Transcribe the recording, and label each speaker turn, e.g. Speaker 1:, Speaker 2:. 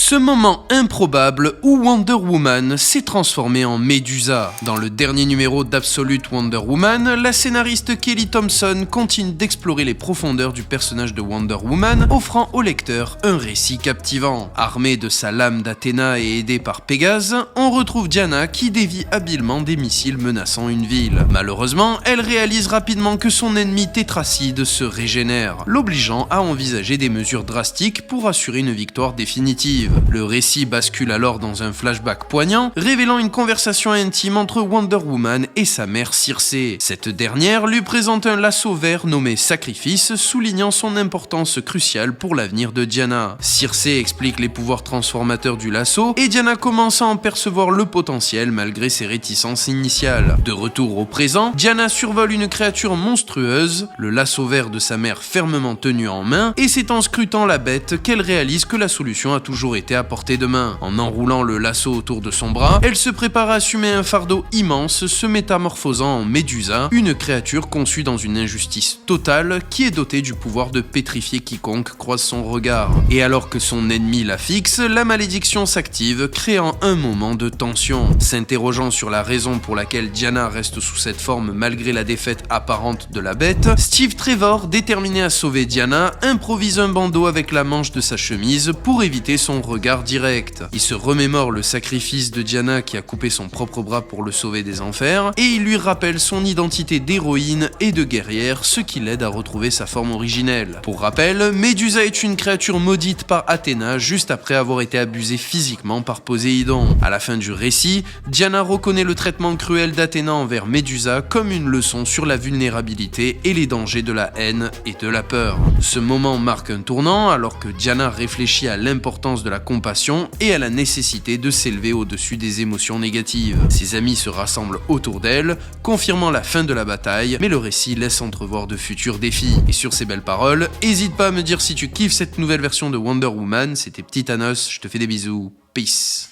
Speaker 1: Ce moment improbable où Wonder Woman s'est transformée en Médusa. Dans le dernier numéro d'Absolute Wonder Woman, la scénariste Kelly Thompson continue d'explorer les profondeurs du personnage de Wonder Woman, offrant au lecteur un récit captivant. Armée de sa lame d'Athéna et aidée par Pégase, on retrouve Diana qui dévie habilement des missiles menaçant une ville. Malheureusement, elle réalise rapidement que son ennemi tétracide se régénère, l'obligeant à envisager des mesures drastiques pour assurer une victoire définitive. Le récit bascule alors dans un flashback poignant, révélant une conversation intime entre Wonder Woman et sa mère Circé. Cette dernière lui présente un lasso vert nommé Sacrifice, soulignant son importance cruciale pour l'avenir de Diana. Circé explique les pouvoirs transformateurs du lasso et Diana commence à en percevoir le potentiel malgré ses réticences initiales. De retour au présent, Diana survole une créature monstrueuse, le lasso vert de sa mère fermement tenu en main, et c'est en scrutant la bête qu'elle réalise que la solution a toujours été à portée de main. En enroulant le lasso autour de son bras, elle se prépare à assumer un fardeau immense, se métamorphosant en Médusa, une créature conçue dans une injustice totale qui est dotée du pouvoir de pétrifier quiconque croise son regard. Et alors que son ennemi la fixe, la malédiction s'active, créant un moment de tension. S'interrogeant sur la raison pour laquelle Diana reste sous cette forme malgré la défaite apparente de la bête, Steve Trevor, déterminé à sauver Diana, improvise un bandeau avec la manche de sa chemise pour éviter son regard direct. Il se remémore le sacrifice de Diana qui a coupé son propre bras pour le sauver des enfers, et il lui rappelle son identité d'héroïne et de guerrière, ce qui l'aide à retrouver sa forme originelle. Pour rappel, Médusa est une créature maudite par Athéna juste après avoir été abusée physiquement par Poséidon. À la fin du récit, Diana reconnaît le traitement cruel d'Athéna envers Médusa comme une leçon sur la vulnérabilité et les dangers de la haine et de la peur. Ce moment marque un tournant alors que Diana réfléchit à l'importance de la compassion et à la nécessité de s'élever au-dessus des émotions négatives. Ses amis se rassemblent autour d'elle, confirmant la fin de la bataille, mais le récit laisse entrevoir de futurs défis. Et sur ces belles paroles, n'hésite pas à me dire si tu kiffes cette nouvelle version de Wonder Woman. C'était Petit Thanos, je te fais des bisous, peace.